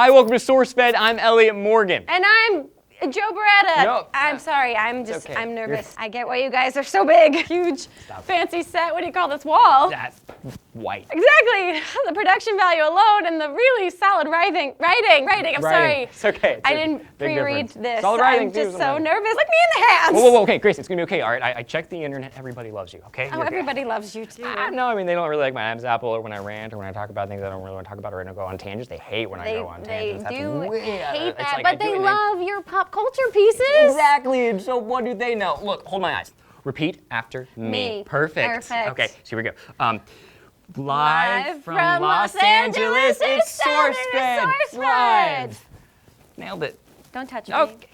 Hi, welcome to SourceFed. I'm Elliot Morgan. And I'm Joe Beretta. No. I'm sorry, I'm okay. I'm nervous. I get why you guys are so big. Huge, fancy set. What do you call this wall? That's white. Exactly. The production value alone and the really solid writing. I'm sorry. It's okay. I didn't pre-read this. Solid writing, I'm just so nervous. Look me in the hands. Whoa, okay, Grace, it's gonna be okay. All right, I checked the internet. Everybody loves you, okay? Oh, everybody loves you too. No, I mean, they don't really like my Adam's apple or when I rant or when I talk about things I don't really want to talk about or when I go on tangents. They hate when I go on tangents. They do hate that, like, but they love your pop culture pieces. Exactly, and so what do they know? Look, hold my eyes. Repeat after me. Perfect. Okay, so here we go. Live from Los Angeles, it's SourceFed. Live. Nailed it. Don't touch me. Okay.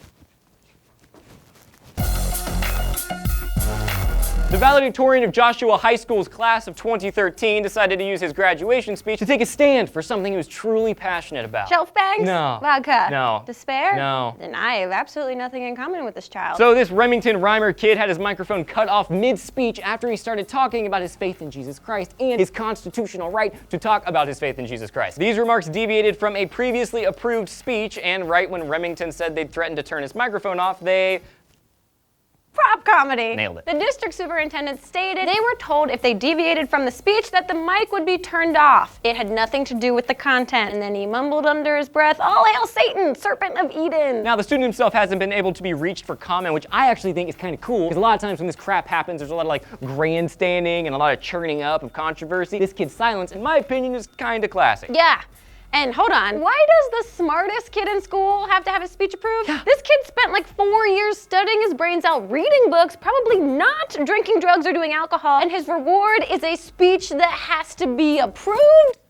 The valedictorian of Joshua High School's class of 2013 decided to use his graduation speech to take a stand for something he was truly passionate about. Shelf bags? No. Vodka? No. Despair? No. Then I have absolutely nothing in common with this child. So this Remington rhymer kid had his microphone cut off mid-speech after he started talking about his faith in Jesus Christ and his constitutional right to talk about his faith in Jesus Christ. These remarks deviated from a previously approved speech, and right when Remington said they'd threatened to turn his microphone off, they... Prop comedy. Nailed it. The district superintendent stated they were told if they deviated from the speech that the mic would be turned off. It had nothing to do with the content. And then he mumbled under his breath, "All hail Satan, serpent of Eden." Now, the student himself hasn't been able to be reached for comment, which I actually think is kind of cool, because a lot of times when this crap happens, there's a lot of like grandstanding and a lot of churning up of controversy. This kid's silence, in my opinion, is kind of classic. Yeah. And hold on, why does the smartest kid in school have to have his speech approved? Yeah. This kid spent like 4 years studying his brains out, reading books, probably not drinking drugs or doing alcohol, and his reward is a speech that has to be approved?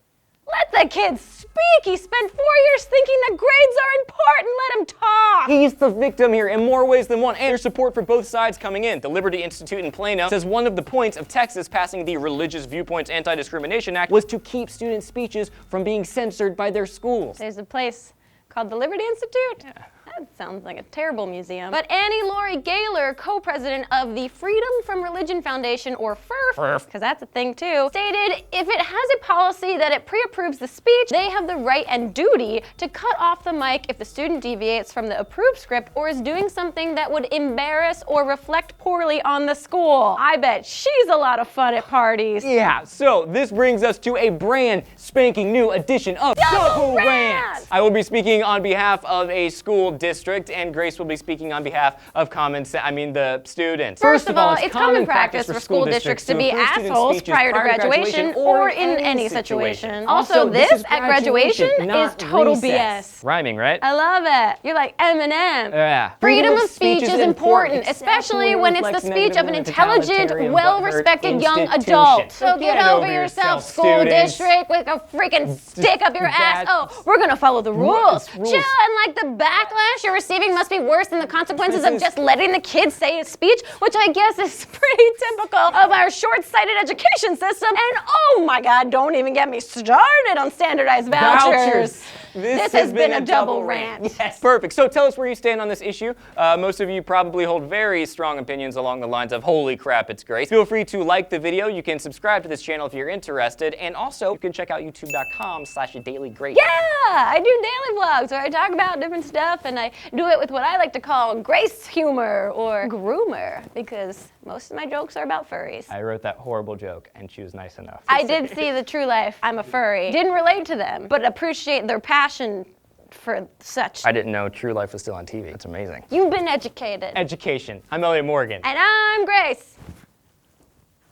Let the kid speak. He spent 4 years thinking that grades are important. Let him talk. He's the victim here in more ways than one, and there's support for both sides coming in. The Liberty Institute in Plano says one of the points of Texas passing the Religious Viewpoints Anti-Discrimination Act was to keep student speeches from being censored by their schools. There's a place called the Liberty Institute. Yeah. That sounds like a terrible museum. But Annie Laurie Gaylor, co-president of the Freedom from Religion Foundation, or FRF, because that's a thing too, stated if it has a policy that it pre-approves the speech, they have the right and duty to cut off the mic if the student deviates from the approved script or is doing something that would embarrass or reflect poorly on the school. I bet she's a lot of fun at parties. Yeah, so this brings us to a brand spanking new edition of Double Rant. I will be speaking on behalf of a school district, and Grace will be speaking on behalf of the students. First of all, it's common practice for school districts to be assholes prior to graduation or in any situation. Also, this at graduation is total BS. Rhyming, right? I love it. You're like Eminem. Yeah. Freedom of speech is important, especially when it's the speech of an intelligent, well-respected young adult. So get over yourself, school district, with a freaking stick up your ass. Oh, we're gonna follow the rules. Chill, and like the backlash you're receiving must be worse than the consequences of just letting the kid say his speech, which I guess is pretty typical of our short-sighted education system. And oh my God, don't even get me started on standardized vouchers. This has been a double rant. Yes, perfect. So tell us where you stand on this issue. Most of you probably hold very strong opinions along the lines of, holy crap, it's Grace. Feel free to like the video. You can subscribe to this channel if you're interested. And also, you can check out youtube.com/dailygrace. Yeah, I do daily vlogs where I talk about different stuff, and I do it with what I like to call Grace humor or groomer, because most of my jokes are about furries. I wrote that horrible joke, and she was nice enough. I did see the true life. I'm a furry. Didn't relate to them, but appreciate their passion for such. I didn't know True Life was still on TV. That's amazing. You've been educated. Education. I'm Elliot Morgan. And I'm Grace.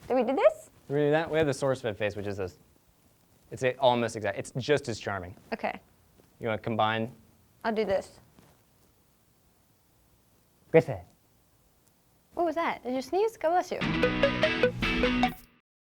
Did we do this? Did we do that? We have the SourceFed face, which is this. It's almost exact. It's just as charming. Okay. You want to combine? I'll do this. Grace. What was that? Did you sneeze? God bless you.